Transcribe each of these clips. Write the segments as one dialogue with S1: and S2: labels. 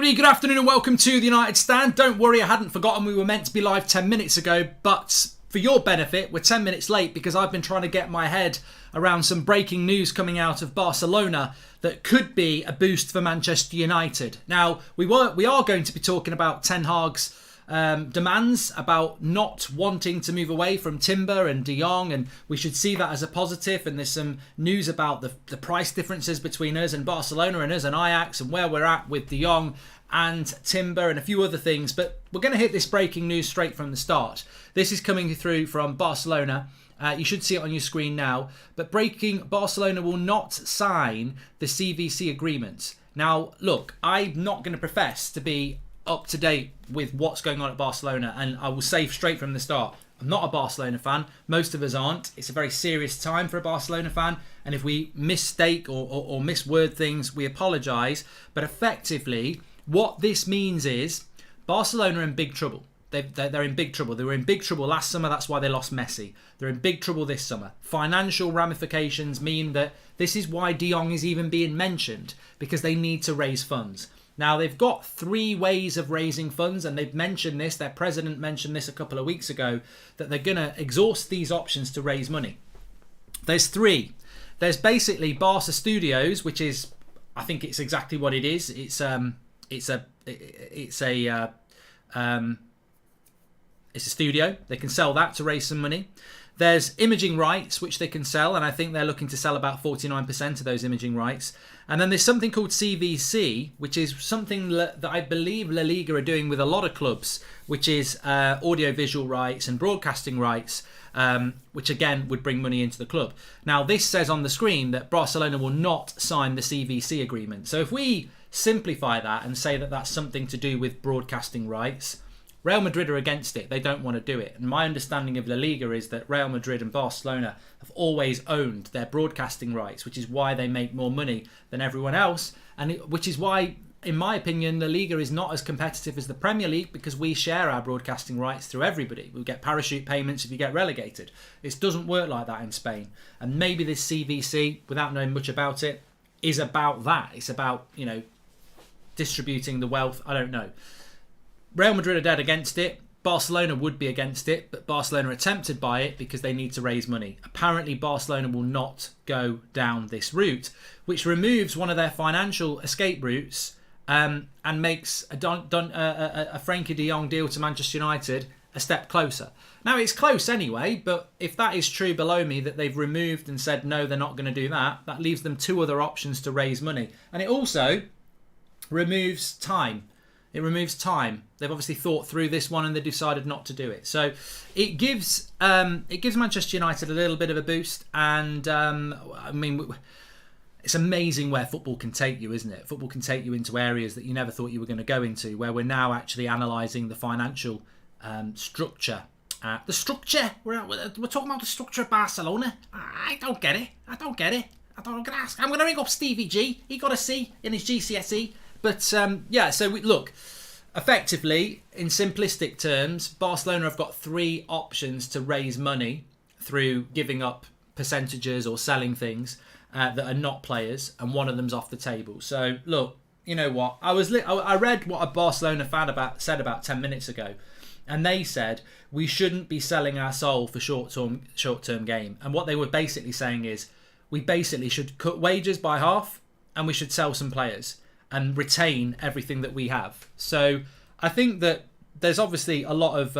S1: everybody, good afternoon and welcome to the United Stand. Don't worry, I hadn't forgotten we were meant to be live 10 minutes ago, but for your benefit, we're 10 minutes late because I've been trying to get my head around some breaking news coming out of Barcelona that could be a boost for Manchester United. Now, we are going to be talking about Ten Hag's demands about not wanting to move away from Timber and De Jong, and we should see that as a positive. And there's some news about the price differences between us and Barcelona and us and Ajax and where we're at with De Jong and Timber and a few other things. But we're going to hit this breaking news straight from the start. This is coming through from Barcelona. You should see it on your screen now. But Barcelona will not sign the CVC agreement. Now, look, I'm not going to profess to be up to date with what's going on at Barcelona, and I will say straight from the start, I'm not a Barcelona fan. Most of us aren't. It's a very serious time for a Barcelona fan, and if we mistake or misword things, we apologise. But effectively, what this means is Barcelona are in big trouble. They're in big trouble. They were in big trouble last summer. That's why they lost Messi. They're in big trouble this summer. Financial ramifications mean that this is why De Jong is even being mentioned, because they need to raise funds. Now, they've got three ways of raising funds, and they've mentioned this. Their president mentioned this a couple of weeks ago, that they're going to exhaust these options to raise money. There's three. There's basically Barca Studios, which is, I think it's exactly what it is. It's a studio. They can sell that to raise some money. There's imaging rights, which they can sell, and I think they're looking to sell about 49% of those imaging rights. And then there's something called CVC, which is something that I believe La Liga are doing with a lot of clubs, which is audio-visual rights and broadcasting rights, which again would bring money into the club. Now, this says on the screen that Barcelona will not sign the CVC agreement. So if we simplify that and say that that's something to do with broadcasting rights, Real Madrid are against it. They don't want to do it. And my understanding of La Liga is that Real Madrid and Barcelona have always owned their broadcasting rights, which is why they make more money than everyone else. And which is why, in my opinion, La Liga is not as competitive as the Premier League, because we share our broadcasting rights through everybody. We get parachute payments if you get relegated. It doesn't work like that in Spain. And maybe this CVC, without knowing much about it, is about that. It's about, distributing the wealth. I don't know. Real Madrid are dead against it. Barcelona would be against it, but Barcelona are tempted by it because they need to raise money. Apparently, Barcelona will not go down this route, which removes one of their financial escape routes and makes a Frankie de Jong deal to Manchester United a step closer. Now, it's close anyway, but if that is true below me, that they've removed and said, no, they're not going to do that, that leaves them two other options to raise money. And it also removes time. It removes time. They've obviously thought through this one and they decided not to do it. So it gives Manchester United a little bit of a boost. And it's amazing where football can take you, isn't it? Football can take you into areas that you never thought you were going to go into, where we're now actually analysing the financial structure. The structure? We're talking about the structure of Barcelona. I don't get it. I'm going to ring up Stevie G. He got a C in his GCSE. But look, effectively, in simplistic terms, Barcelona have got three options to raise money through giving up percentages or selling things that are not players, and one of them's off the table. So, look, you know what? I read what a Barcelona fan said about 10 minutes ago, and they said we shouldn't be selling our soul for short-term gain. And what they were basically saying is we basically should cut wages by half, and we should sell some players and retain everything that we have. So I think that there's obviously a lot of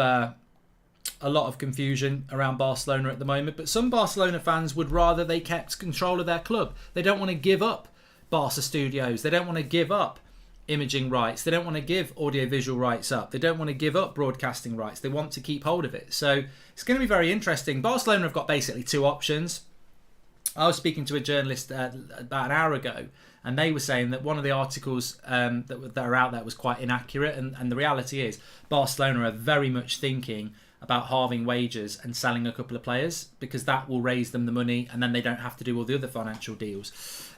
S1: confusion around Barcelona at the moment, but some Barcelona fans would rather they kept control of their club. They don't want to give up Barca Studios. They don't want to give up imaging rights. They don't want to give audiovisual rights up. They don't want to give up broadcasting rights. They want to keep hold of it. So it's going to be very interesting. Barcelona have got basically two options. I was speaking to a journalist about an hour ago, and they were saying that one of the articles that are out there was quite inaccurate. And the reality is Barcelona are very much thinking about halving wages and selling a couple of players, because that will raise them the money and then they don't have to do all the other financial deals.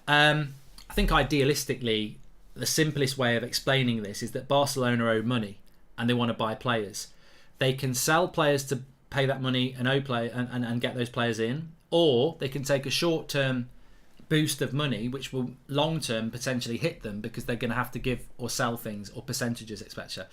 S1: I think idealistically, the simplest way of explaining this is that Barcelona owe money and they want to buy players. They can sell players to pay that money and get those players in, or they can take a short-term boost of money, which will long term potentially hit them because they're going to have to give or sell things or percentages, etc.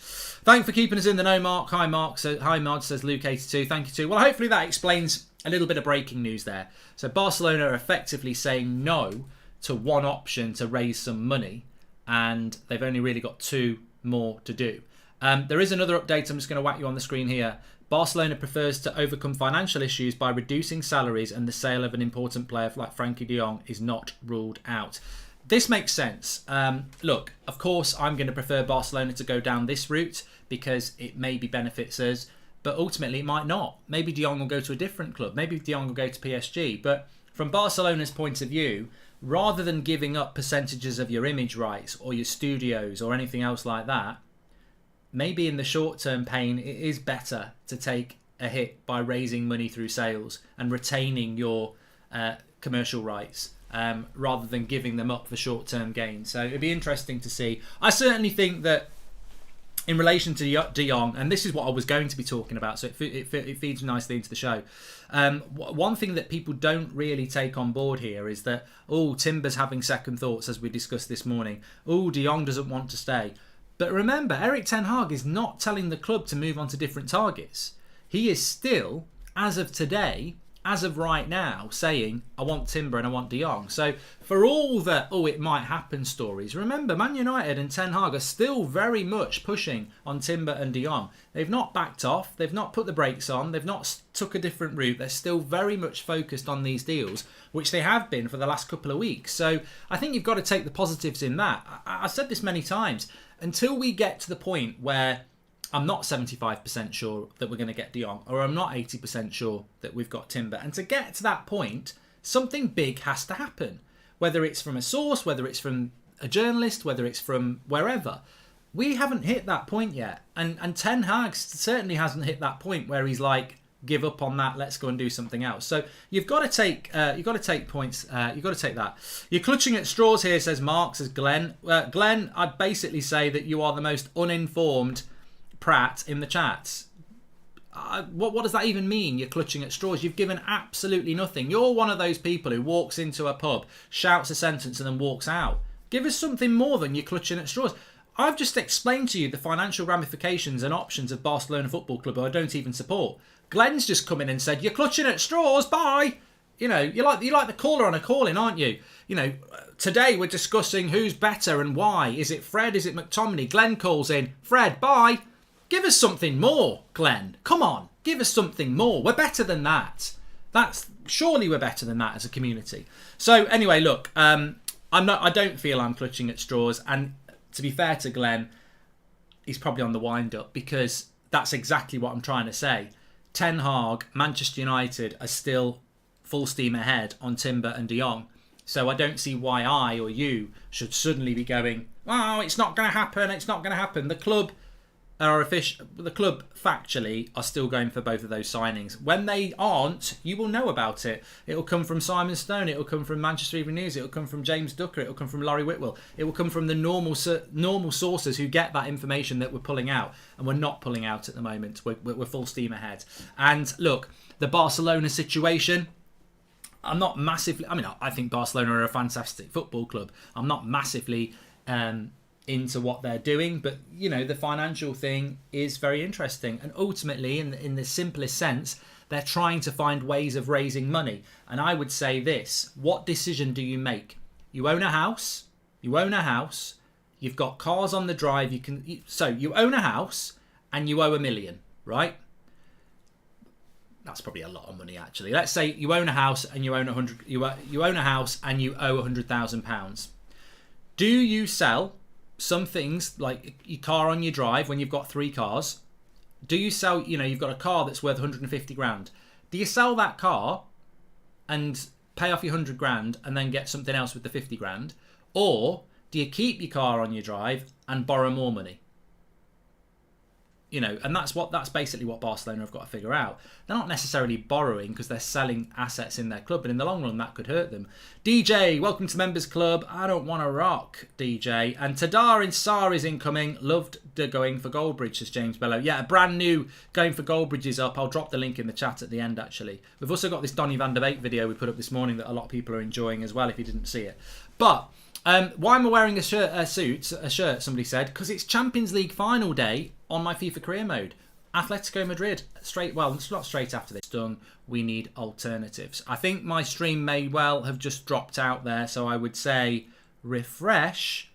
S1: Thanks for keeping us in the know, Mark. Hi, Mark. So, hi, Mod, says Luke82. Thank you too. Well, hopefully that explains a little bit of breaking news there. So Barcelona are effectively saying no to one option to raise some money, and they've only really got 2 more to do. There is another update. I'm just going to whack you on the screen here. Barcelona prefers to overcome financial issues by reducing salaries, and the sale of an important player like Frankie de Jong is not ruled out. This makes sense. Look, of course, I'm going to prefer Barcelona to go down this route because it maybe benefits us, but ultimately it might not. Maybe de Jong will go to a different club. Maybe de Jong will go to PSG. But from Barcelona's point of view, rather than giving up percentages of your image rights or your studios or anything else like that, maybe in the short-term pain, it is better to take a hit by raising money through sales and retaining your commercial rights rather than giving them up for short-term gain. So it'd be interesting to see. I certainly think that in relation to de Jong, and this is what I was going to be talking about, so it feeds nicely into the show. One thing that people don't really take on board here is that, Timber's having second thoughts, as we discussed this morning. De Jong doesn't want to stay. But remember, Erik ten Hag is not telling the club to move on to different targets. He is still, as of today, as of right now, saying, I want Timber and I want de Jong. So for all the, it might happen stories, remember, Man United and Ten Hag are still very much pushing on Timber and de Jong. They've not backed off. They've not put the brakes on. They've not took a different route. They're still very much focused on these deals, which they have been for the last couple of weeks. So I think you've got to take the positives in that. I've said this many times. Until we get to the point where I'm not 75% sure that we're going to get de Jong, or I'm not 80% sure that we've got Timber. And to get to that point, something big has to happen. Whether it's from a source, whether it's from a journalist, whether it's from wherever. We haven't hit that point yet. And Ten Hag certainly hasn't hit that point where he's like, give up on that, let's go and do something else. So you've got to take points. You've got to take that. You're clutching at straws here, says Mark, says Glenn. Glenn, I'd basically say that you are the most uninformed prat in the chats. What does that even mean? You're clutching at straws. You've given absolutely nothing. You're one of those people who walks into a pub, shouts a sentence, and then walks out. Give us something more than you're clutching at straws. I've just explained to you the financial ramifications and options of Barcelona Football Club, who I don't even support. Glenn's just come in and said, you're clutching at straws, bye. You know, you're like the caller on a call-in, aren't you? You know, today we're discussing who's better and why. Is it Fred? Is it McTominay? Glenn calls in, Fred, bye. Give us something more, Glenn. Come on, give us something more. We're better than that. Surely we're better than that as a community. So anyway, look, I don't feel I'm clutching at straws. And to be fair to Glenn, he's probably on the wind-up because that's exactly what I'm trying to say. Ten Hag, Manchester United are still full steam ahead on Timber and de Jong. So I don't see why I or you should suddenly be going, it's not going to happen, it's not going to happen. The club factually are still going for both of those signings. When they aren't, you will know about it. It'll come from Simon Stone, it'll come from Manchester Evening News, it'll come from James Ducker, it'll come from Laurie Whitwell, it will come from the normal sources who get that information that we're pulling out, and we're not pulling out at the moment. We're full steam ahead. And look, the Barcelona situation, I'm not massively, I think Barcelona are a fantastic football club. I'm not massively into what they're doing, but you know, the financial thing is very interesting, and ultimately in the simplest sense, they're trying to find ways of raising money. And I would say this: what decision do you make? You own a house, you've got cars on the drive, so you own a house and you owe $1 million, right? That's probably a lot of money, actually. Let's say you own a house and you own you own a house and you owe £100,000. Do you sell some things like your car on your drive when you've got 3 cars? Do you sell, you've got a car that's worth 150 grand. Do you sell that car and pay off your 100 grand and then get something else with the 50 grand? Or do you keep your car on your drive and borrow more money? and that's basically what Barcelona have got to figure out. They're not necessarily borrowing because they're selling assets in their club, but in the long run that could hurt them. DJ, welcome to Members Club. I don't want to rock, DJ. And Tadar in Sar is incoming. Loved the going for Goldbridge, says James Bellow. Yeah, a brand new going for Goldbridge is up. I'll drop the link in the chat at the end, actually. We've also got this Donny van der Beek video we put up this morning that a lot of people are enjoying as well, if you didn't see it. But why am I wearing a shirt, somebody said? Because it's Champions League final day on my FIFA career mode. Atletico Madrid, it's not straight after this. Done. We need alternatives. I think my stream may well have just dropped out there, so I would say refresh,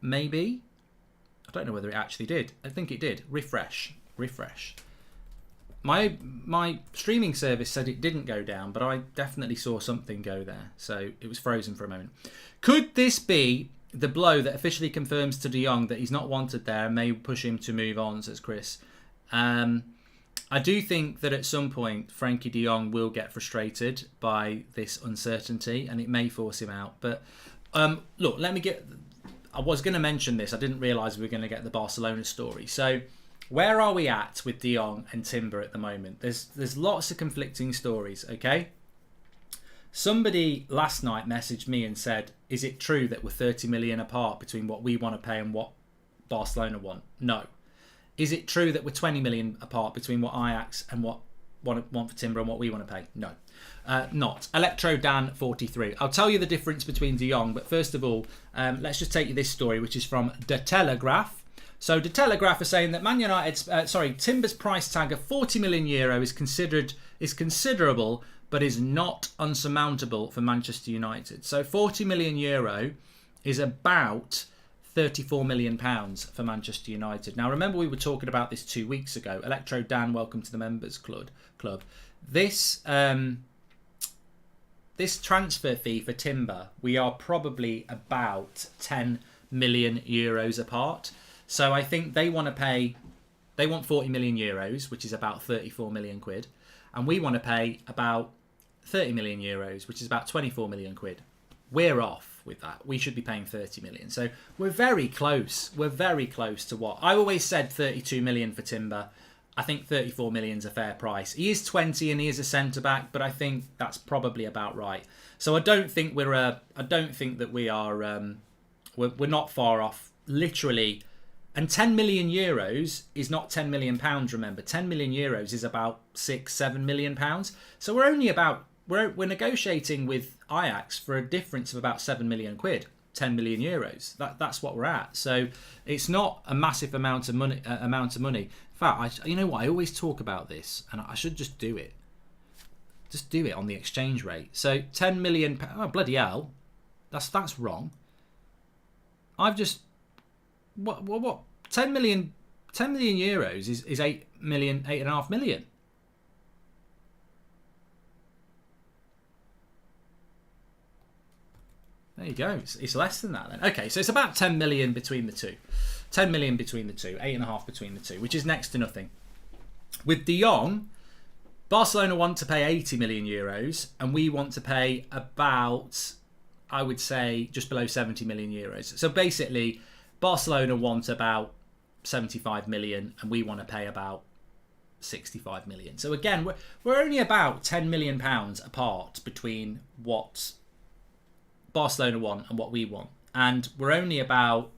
S1: maybe. I don't know whether it actually did. I think it did. Refresh. My streaming service said it didn't go down, but I definitely saw something go there. So it was frozen for a moment. Could this be the blow that officially confirms to De Jong that he's not wanted there and may push him to move on, says Chris? I do think that at some point Frankie De Jong will get frustrated by this uncertainty and it may force him out. But look, I was going to mention this. I didn't realise we were going to get the Barcelona story. So where are we at with De Jong and Timber at the moment? There's lots of conflicting stories, okay? Somebody last night messaged me and said, is it true that we're 30 million apart between what we want to pay and what Barcelona want? No. Is it true that we're 20 million apart between what Ajax and what want for Timber and what we want to pay? No. Not. Electro Dan 43. I'll tell you the difference between De Jong, but first of all, let's just take you this story, which is from De Telegraph. So De Telegraph are saying that Man United's, Timber's price tag of 40 million euro is considerable, but is not unsurmountable for Manchester United. So 40 million euro is about 34 million pounds for Manchester United. Now remember we were talking about this 2 weeks ago. Electro Dan, welcome to the Members Club. This transfer fee for Timber, we are probably about 10 million euros apart. So I think they want 40 million euros, which is about 34 million quid. And we want to pay about 30 million euros, which is about 24 million quid. We're off with that. We should be paying 30 million. So we're very close. We're very close to what I always said, 32 million for Timber. I think 34 million is a fair price. He is 20 and he is a centre back, but I think that's probably about right. So I don't think we are. We're not far off. Literally. And 10 million euros is not 10 million pounds, remember. 10 million euros is about 6-7 million pounds. So we're negotiating with Ajax for a difference of about 7 million quid, 10 million euros. That's what we're at. So it's not a massive amount of money. In fact, you know what? I always talk about this, and I should just do it. Just do it on the exchange rate. So 10 million. Oh bloody hell! That's wrong. I've just. What? 10 million euros is 8.5 million. There you go. It's less than that then. Okay, so it's about 10 million between the two. 10 million between the two. 8.5 between the two, which is next to nothing. With De Jong, Barcelona want to pay 80 million euros, and we want to pay about, I would say, just below 70 million euros. So basically, Barcelona want about 75 million and we want to pay about 65 million. So again, we're only about 10 million pounds apart between what Barcelona want and what we want. And we're only about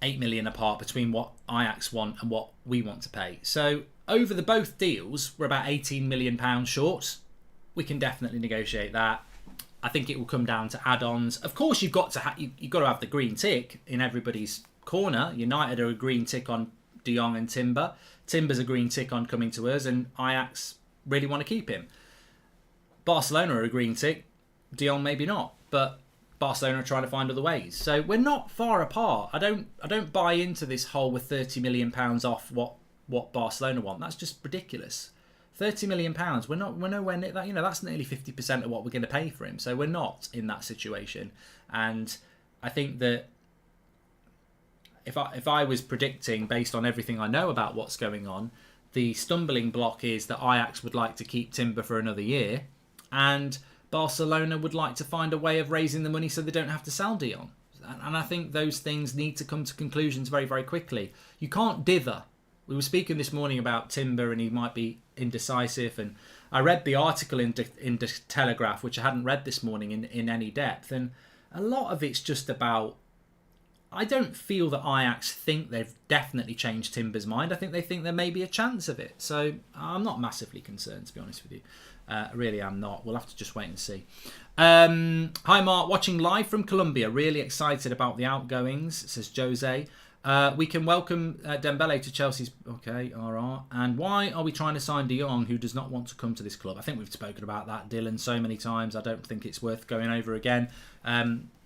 S1: 8 million apart between what Ajax want and what we want to pay. So over the both deals, we're about 18 million pounds short. We can definitely negotiate that. I think it will come down to add-ons. Of course, you've got to have the green tick in everybody's corner. United are a green tick on De Jong and Timber. Timber's a green tick on coming to us, and Ajax really want to keep him. Barcelona are a green tick. De Jong maybe not, but Barcelona are trying to find other ways. So we're not far apart. I don't buy into this whole with 30 million pounds off what Barcelona want. That's just ridiculous. 30 million pounds. We're nowhere near that. That's nearly 50% of what we're going to pay for him. So we're not in that situation. And I think that if I was predicting based on everything I know about what's going on, the stumbling block is that Ajax would like to keep Timber for another year, and Barcelona would like to find a way of raising the money so they don't have to sell De Jong. And I think those things need to come to conclusions very, very quickly. You can't dither. We were speaking this morning about Timber and he might be indecisive. And I read the article in the Telegraph, which I hadn't read this morning in any depth. And a lot of it's just about, I don't feel that Ajax think they've definitely changed Timber's mind. I think they think there may be a chance of it. So I'm not massively concerned, to be honest with you. I really am not. We'll have to just wait and see. Hi Mark, watching live from Colombia. Really excited about the outgoings, says Jose. We can welcome Dembele to Chelsea's... Okay, alright. And why are we trying to sign De Jong, who does not want to come to this club? I think we've spoken about that, Dylan, so many times. I don't think it's worth going over again.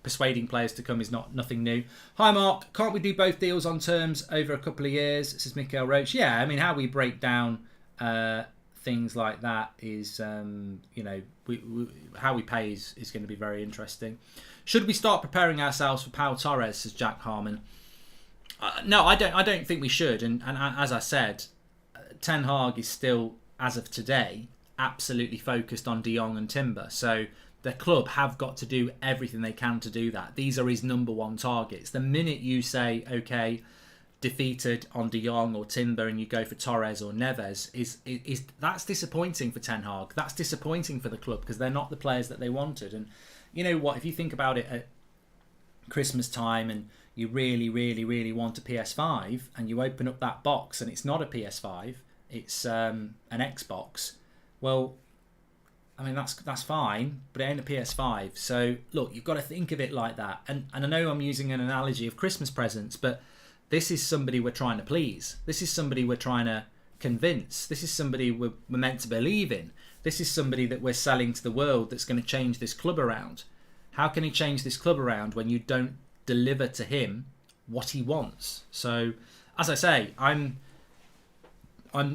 S1: Persuading players to come is nothing new. Hi Mark, can't we do both deals on terms over a couple of years? Says Mikael Roach. Yeah, I mean, how we break down things like that is, how we pay is going to be very interesting. Should we start preparing ourselves for Pau Torres, says Jack Harmon. No, I don't think we should. And as I said, Ten Hag is still, as of today, absolutely focused on De Jong and Timber. So the club have got to do everything they can to do that. These are his number one targets. The minute you say, okay, defeated on De Jong or Timber and you go for Torres or Neves, is that's disappointing for Ten Hag. That's disappointing for the club because they're not the players that they wanted. And you know what? If you think about it at Christmas time and you really, really, really want a PS5 and you open up that box and it's not a PS5, it's an Xbox, well, I mean, that's fine, but it ain't a PS5. So, look, you've got to think of it like that. And I know I'm using an analogy of Christmas presents, but this is somebody we're trying to please. This is somebody we're trying to convince. This is somebody we're meant to believe in. This is somebody that we're selling to the world that's going to change this club around. How can he change this club around when you don't deliver to him what he wants? So, as I say, I'm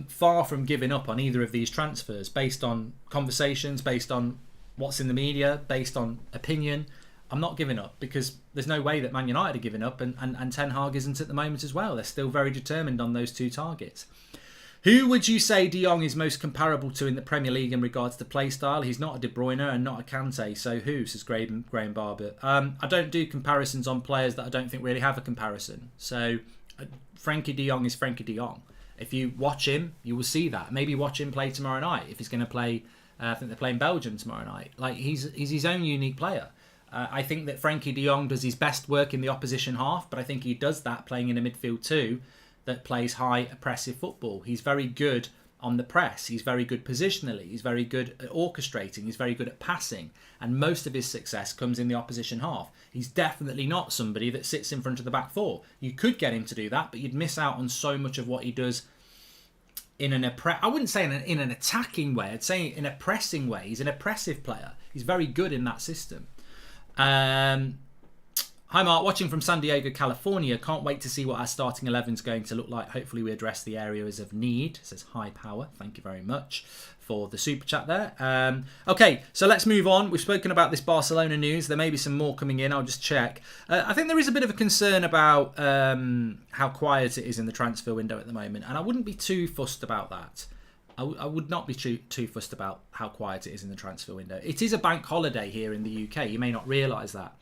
S1: far from giving up on either of these transfers based on conversations, based on what's in the media, based on opinion. I'm not giving up because there's no way that Man United are giving up and Ten Hag isn't at the moment as well. They're still very determined on those two targets. Who would you say De Jong is most comparable to in the Premier League in regards to play style? He's not a De Bruyne and not a Kante, so who, says Graham Barber. I don't do comparisons on players that I don't think really have a comparison. So Frankie De Jong is Frankie De Jong. If you watch him, you will see that. Maybe watch him play tomorrow night. If he's going to play, I think they're playing Belgium tomorrow night. Like he's his own unique player. I think that Frankie De Jong does his best work in the opposition half, but I think he does that playing in a midfield too that plays high oppressive football. He's very good on the press. He's very good positionally. He's very good at orchestrating. He's very good at passing. And most of his success comes in the opposition half. He's definitely not somebody that sits in front of the back four. You could get him to do that, but you'd miss out on so much of what he does in an I wouldn't say in an attacking way. I'd say in a pressing way. He's an oppressive player. He's very good in that system. Hi Mark, watching from San Diego, California. Can't wait to see what our starting 11 is going to look like. Hopefully we address the areas of need. It says high power. Thank you very much for the super chat there. Okay, so let's move on. We've spoken about this Barcelona news. There may be some more coming in. I'll just check. I think there is a bit of a concern about how quiet it is in the transfer window at the moment. And I wouldn't be too fussed about that. I would not be too fussed about how quiet it is in the transfer window. It is a bank holiday here in the UK. You may not realise that.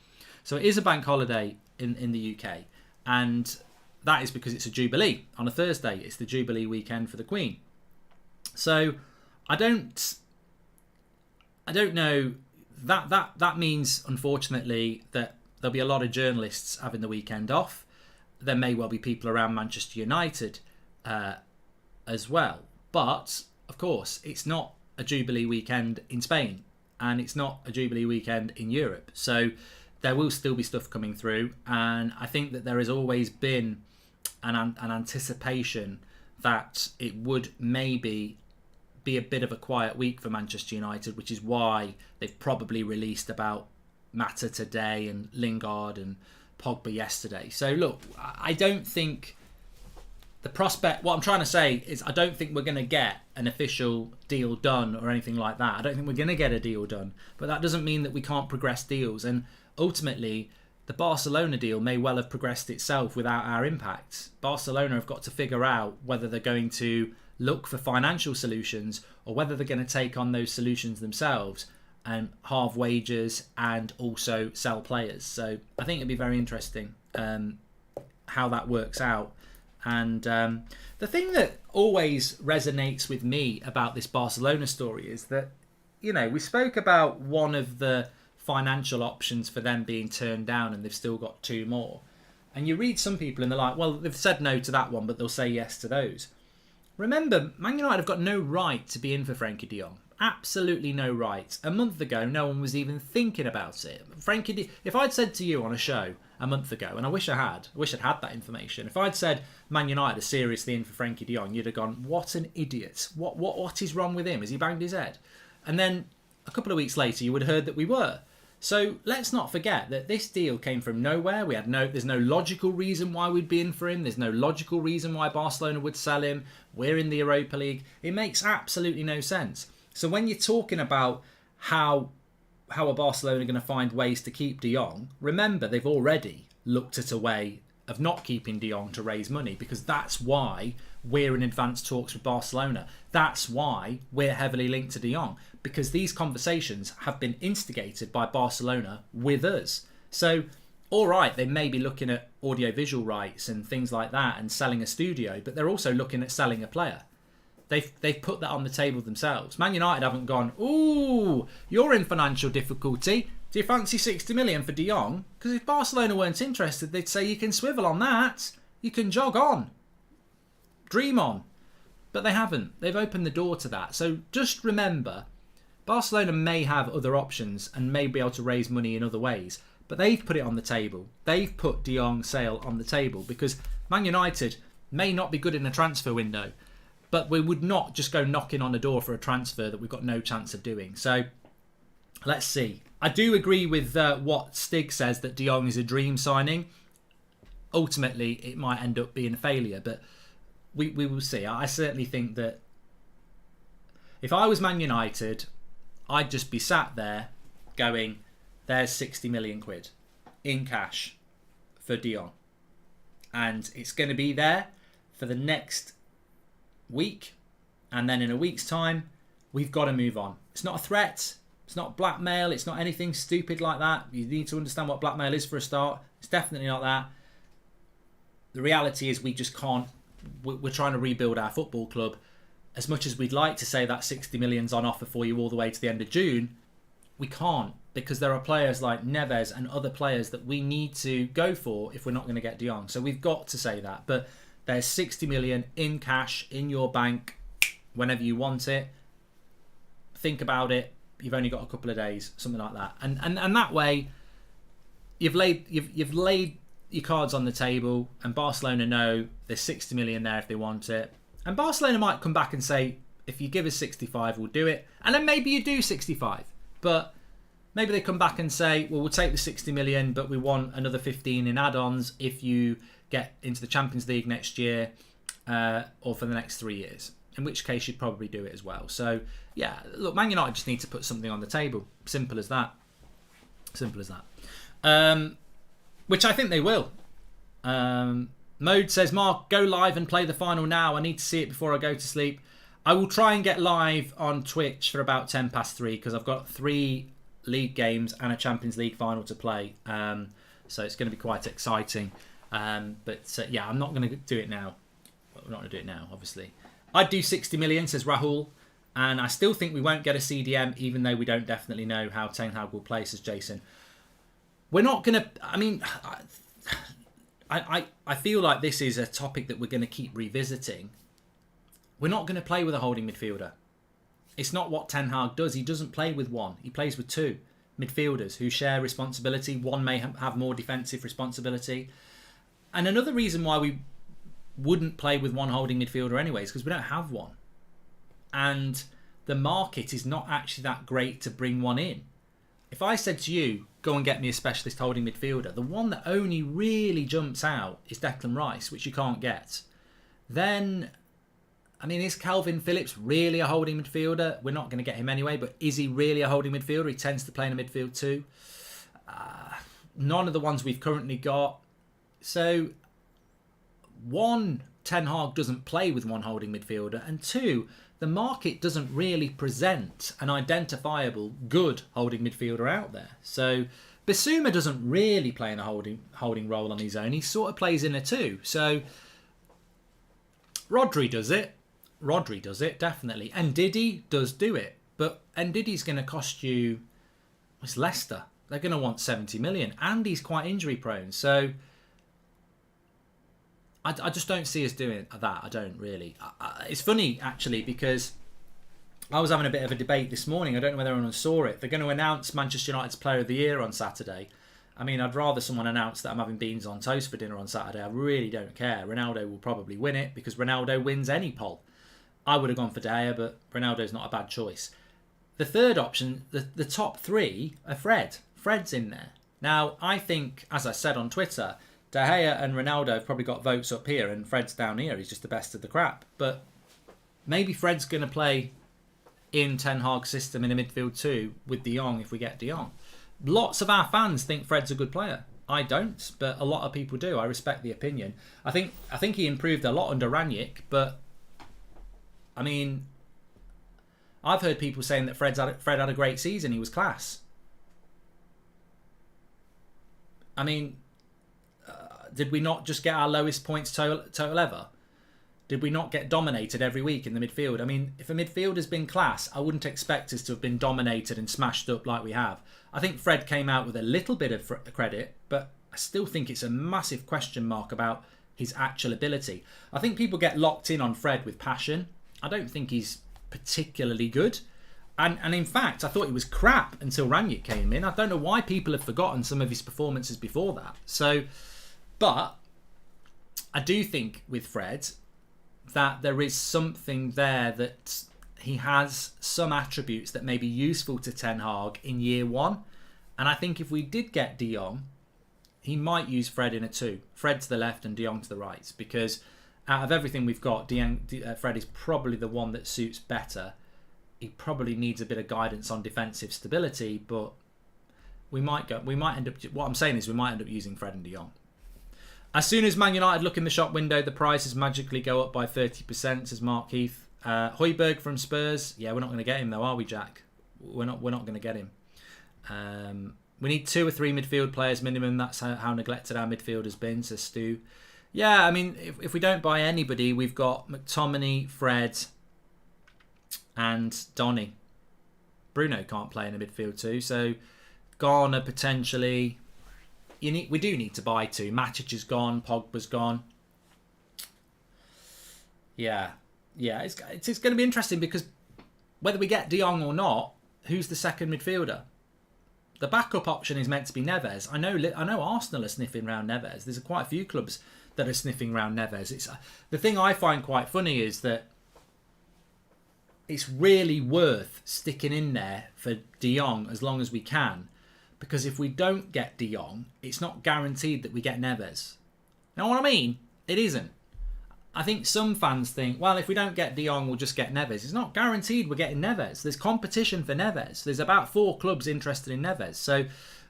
S1: So it is a bank holiday in the UK, and that is because it's a Jubilee on a Thursday. It's the Jubilee weekend for the Queen. So I don't know. That means, unfortunately, that there'll be a lot of journalists having the weekend off. There may well be people around Manchester United as well. But, of course, it's not a Jubilee weekend in Spain, and it's not a Jubilee weekend in Europe. So there will still be stuff coming through, and I think that there has always been an anticipation that it would maybe be a bit of a quiet week for Manchester United, which is why they've probably released about Mata today and Lingard and Pogba yesterday. So look, I don't think the prospect, what I'm trying to say is I don't think we're going to get an official deal done or anything like that. I don't think we're going to get a deal done, but that doesn't mean that we can't progress deals. And ultimately, the Barcelona deal may well have progressed itself without our impact. Barcelona have got to figure out whether they're going to look for financial solutions or whether they're going to take on those solutions themselves. and halve wages and also sell players. So I think it'd be very interesting how that works out. And the thing that always resonates with me about this Barcelona story is that, you know, we spoke about one of the financial options for them being turned down, and they've still got 2 more. And you read some people and they're like, well, they've said no to that one, but they'll say yes to those. Remember, Man United have got no right to be in for Frenkie de Jong. Absolutely no right. A month ago, no one was even thinking about it. If I'd said to you on a show a month ago, and I wish I'd had that information. If I'd said Man United are seriously in for Frenkie de Jong, you'd have gone, what an idiot. What is wrong with him? Has he banged his head? And then a couple of weeks later, you would have heard that we were. So let's not forget that this deal came from nowhere. There's no logical reason why we'd be in for him. There's no logical reason why Barcelona would sell him. We're in the Europa League. It makes absolutely no sense. So when you're talking about how are Barcelona going to find ways to keep de Jong, remember they've already looked at a way of not keeping de Jong to raise money, because that's why we're in advanced talks with Barcelona. That's why we're heavily linked to de Jong, because these conversations have been instigated by Barcelona with us. So, all right, they may be looking at audiovisual rights and things like that and selling a studio, but they're also looking at selling a player. They've put that on the table themselves. Man United haven't gone, ooh, you're in financial difficulty. Do you fancy 60 million for de Jong? Because if Barcelona weren't interested, they'd say you can swivel on that. You can jog on. Dream on. But they haven't. They've opened the door to that. So just remember, Barcelona may have other options and may be able to raise money in other ways. But they've put it on the table. They've put de Jong's sale on the table, because Man United may not be good in a transfer window, but we would not just go knocking on the door for a transfer that we've got no chance of doing. So let's see. I do agree with what Stig says, that de Jong is a dream signing. Ultimately, it might end up being a failure, but we will see. I certainly think that if I was Man United, I'd just be sat there going, there's 60 million quid in cash for de Jong. And it's going to be there for the next week, and then in a week's time we've got to move on. It's not a threat, it's not blackmail, it's not anything stupid like that. You need to understand what blackmail is for a start. It's definitely not that. The reality is we just can't. We're trying to rebuild our football club. As much as we'd like to say that 60 million's on offer for you all the way to the end of June, we can't, because there are players like Neves and other players that we need to go for if we're not going to get de Jong. So we've got to say that. But there's 60 million in cash in your bank whenever you want it. Think about it. You've only got a couple of days, something like that. And that way, you've laid your cards on the table, and Barcelona know there's 60 million there if they want it. And Barcelona might come back and say, if you give us 65, we'll do it. And then maybe you do 65. But maybe they come back and say, well, we'll take the 60 million, but we want another 15 in add-ons if you get into the Champions League next year, or for the next 3 years, in which case you'd probably do it as well. So yeah, look, Man United just need to put something on the table. Simple as that. Simple as that. Which I think they will. Mode says, Mark, go live and play the final now. I need to see it before I go to sleep. I will try and get live on Twitch for about 3 because I've got 3 league games and a Champions League final to play. So it's going to be quite exciting. But yeah, I'm not going to do it now. We're not going to do it now, obviously. I'd do 60 million, says Rahul. And I still think we won't get a CDM, even though we don't definitely know how Ten Hag will play, says Jason. We're not going to... I mean, I feel like this is a topic that we're going to keep revisiting. We're not going to play with a holding midfielder. It's not what Ten Hag does. He doesn't play with one. He plays with 2 midfielders who share responsibility. One may have more defensive responsibility. And another reason why we wouldn't play with one holding midfielder anyway is because we don't have one. And the market is not actually that great to bring one in. If I said to you, go and get me a specialist holding midfielder, the one that only really jumps out is Declan Rice, which you can't get. Then, I mean, is Calvin Phillips really a holding midfielder? We're not going to get him anyway, but is he really a holding midfielder? He tends to play in a midfield too. None of the ones we've currently got. So, one Ten Hag doesn't play with one holding midfielder, and two, the market doesn't really present an identifiable good holding midfielder out there. So Bissouma doesn't really play in a holding role on his own. He sort of plays in a two. So Rodri does it. Definitely. And Ndidi does do it. But Ndidi's going to cost you... It's Leicester. They're going to want 70 million. And he's quite injury prone. So I just don't see us doing that. I don't really. It's funny, actually, because I was having a bit of a debate this morning. I don't know whether anyone saw it. They're going to announce Manchester United's Player of the Year on Saturday. I mean, I'd rather someone announce that I'm having beans on toast for dinner on Saturday. I really don't care. Ronaldo will probably win it because Ronaldo wins any poll. I would have gone for De Gea, but Ronaldo's not a bad choice. The third option, the top three, are Fred. Fred's in there. Now, I think, as I said on Twitter, De Gea and Ronaldo have probably got votes up here and Fred's down here. He's just the best of the crap. But maybe Fred's going to play in Ten Hag's system in the midfield too with De Jong if we get De Jong. Lots of our fans think Fred's a good player. I don't, but a lot of people do. I respect the opinion. I think he improved a lot under Ranić, but I mean, I've heard people saying that Fred had a great season. He was class. I mean, did we not just get our lowest points total ever? Did we not get dominated every week in the midfield? I mean, if a midfield has been class, I wouldn't expect us to have been dominated and smashed up like we have. I think Fred came out with a little bit of credit, but I still think it's a massive question mark about his actual ability. I think people get locked in on Fred with passion. I don't think he's particularly good. And in fact, I thought he was crap until Ranić came in. I don't know why people have forgotten some of his performances before that. So, but I do think with Fred that there is something there that he has some attributes that may be useful to Ten Hag in year one. And I think if we did get De Jong, he might use Fred in a two. Fred to the left and De Jong to the right. Because out of everything we've got, Fred is probably the one that suits better. He probably needs a bit of guidance on defensive stability, but we might end up... What I'm saying is we might end up using Fred and De Jong. As soon as Man United look in the shop window, the prices magically go up by 30%, says Mark Heath. Højbjerg from Spurs. Yeah, we're not going to get him though, are we, Jack? We're not going to get him. We need 2 or 3 midfield players minimum. That's how neglected our midfield has been, says Stu. Yeah, I mean, if we don't buy anybody, we've got McTominay, Fred, and Donny. Bruno can't play in the midfield too, so Garner potentially... We do need to buy 2. Matic is gone. Pogba's gone. Yeah, it's going to be interesting because whether we get De Jong or not, who's the second midfielder? The backup option is meant to be Neves. I know Arsenal are sniffing around Neves. There's quite a few clubs that are sniffing around Neves. It's the thing I find quite funny is that it's really worth sticking in there for De Jong as long as we can. Because if we don't get De Jong, it's not guaranteed that we get Neves. You know what I mean? It isn't. I think some fans think, well, if we don't get De Jong, we'll just get Neves. It's not guaranteed we're getting Neves. There's competition for Neves. There's about 4 clubs interested in Neves. So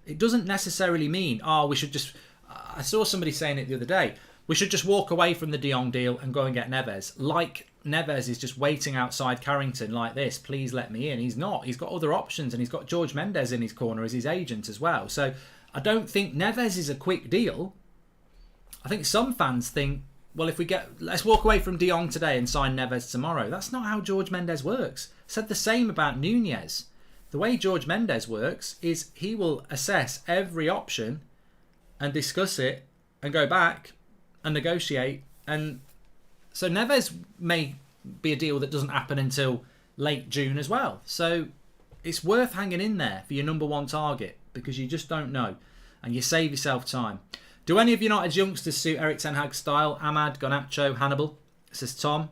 S1: it doesn't necessarily mean, we should just... I saw somebody saying it the other day. We should just walk away from the De Jong deal and go and get Neves. Like Neves is just waiting outside Carrington like this. Please let me in. He's not. He's got other options and he's got George Mendes in his corner as his agent as well. So I don't think Neves is a quick deal. I think some fans think, well, let's walk away from De Jong today and sign Neves tomorrow. That's not how George Mendes works. Said the same about Nunez. The way George Mendes works is he will assess every option and discuss it and go back and negotiate. And so Neves may be a deal that doesn't happen until late June as well. So it's worth hanging in there for your number 1 target because you just don't know and you save yourself time. Do any of United's youngsters suit Erik ten Hag's style? Ahmad, Garnacho, Hannibal, says Tom.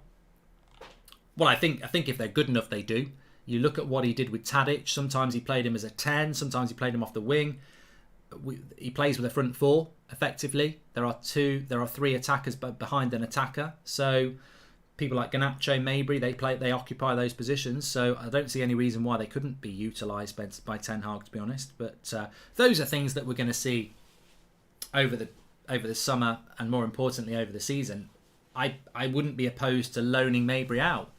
S1: Well, I think if they're good enough, they do. You look at what he did with Tadic. Sometimes he played him as a 10. Sometimes he played him off the wing. He plays with a front 4 effectively. There are 3 attackers behind an attacker. So people like Garnacho, Mabry, they occupy those positions. So I don't see any reason why they couldn't be utilised by Ten Hag, to be honest. But those are things that we're going to see over the summer and more importantly over the season. I wouldn't be opposed to loaning Mabry out.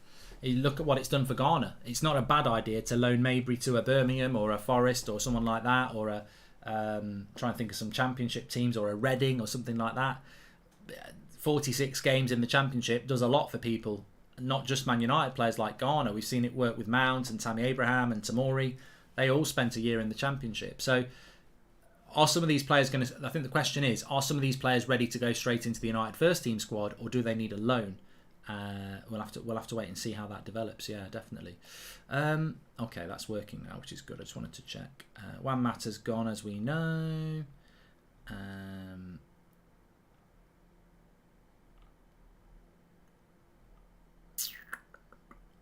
S1: You look at what it's done for Ghana. It's not a bad idea to loan Mabry to a Birmingham or a Forest or someone like that, or a try and think of some championship teams, or a Reading or something like that. 46 games in the championship does a lot for people, not just Man United players like Ghana. We've seen it work with Mount and Tammy Abraham and Tamori. They all spent a year in the championship. So are some of these players going to... I think the question is, are some of these players ready to go straight into the United first team squad, or do they need a loan? We'll have to wait and see how that develops. Yeah, definitely. Okay, that's working now, which is good. I just wanted to check. Juan Mata's gone, as we know.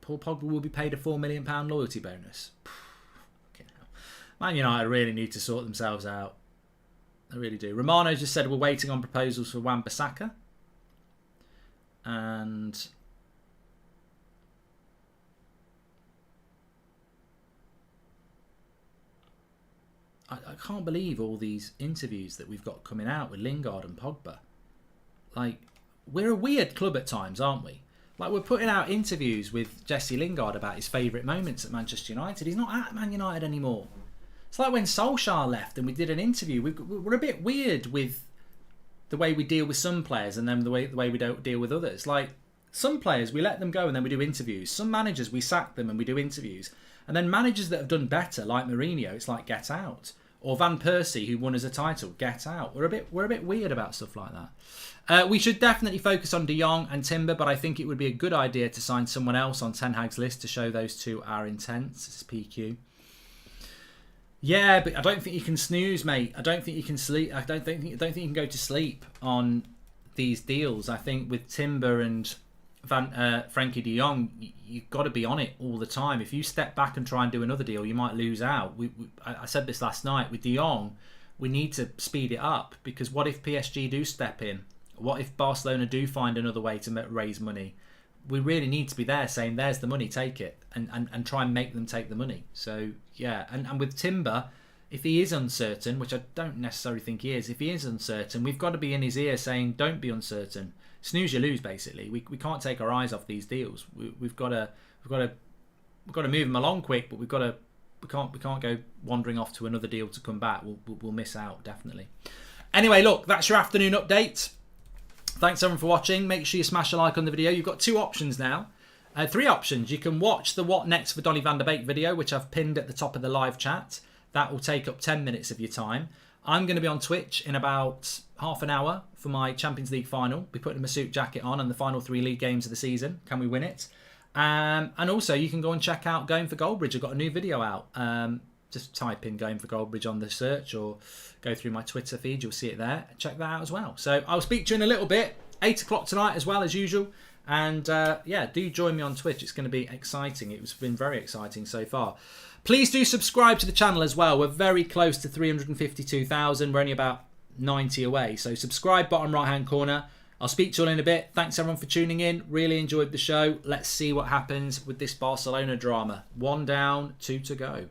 S1: Paul Pogba will be paid a £4 million loyalty bonus. Okay, Man United really need to sort themselves out. They really do. Romano just said we're waiting on proposals for Wan-Bissaka. And I can't believe all these interviews that we've got coming out with Lingard and Pogba. Like, we're a weird club at times, aren't we? Like, we're putting out interviews with Jesse Lingard about his favourite moments at Manchester United. He's not at Man United anymore. It's like when Solskjaer left and we did an interview. We're a bit weird with the way we deal with some players and then the way we don't deal with others. Like, some players, we let them go and then we do interviews. Some managers, we sack them and we do interviews. And then managers that have done better, like Mourinho, it's like, get out. Or Van Persie, who won us a title, get out. We're a bit weird about stuff like that. We should definitely focus on De Jong and Timber, but I think it would be a good idea to sign someone else on Ten Hag's list to show those two are intense. It's PQ. Yeah, but I don't think you can snooze, mate. I don't think you can sleep. I don't think you can go to sleep on these deals. I think with Timber and Frankie De Jong, you've got to be on it all the time. If you step back and try and do another deal, you might lose out. I said this last night with De Jong. We need to speed it up, because what if PSG do step in? What if Barcelona do find another way to raise money? We really need to be there saying, there's the money, take it, and try and make them take the money. So, yeah, and with Timber, if he is uncertain, which I don't necessarily think he is, if he is uncertain, we've got to be in his ear saying, don't be uncertain. Snooze, you lose, basically. We can't take our eyes off these deals. We've got to move them along quick, but we can't go wandering off to another deal to come back. We'll miss out, definitely. Anyway, look, that's your afternoon update. Thanks everyone for watching. Make sure you smash a like on the video. You've got two options now. 3 options. You can watch the What Next for Donny van der Beek video, which I've pinned at the top of the live chat. That will take up 10 minutes of your time. I'm going to be on Twitch in about half an hour for my Champions League final. Be putting my suit jacket on and the final 3 league games of the season. Can we win it? And also, you can go and check out Going for Goldbridge. I've got a new video out. Just type in Going for Goldbridge on the search, or go through my Twitter feed. You'll see it there. Check that out as well. So I'll speak to you in a little bit. 8 o'clock tonight as well, as usual. And yeah, do join me on Twitch. It's going to be exciting. It's been very exciting so far. Please do subscribe to the channel as well. We're very close to 352,000. We're only about 90 away. So subscribe, bottom right-hand corner. I'll speak to you all in a bit. Thanks everyone for tuning in. Really enjoyed the show. Let's see what happens with this Barcelona drama. 1 down, 2 to go.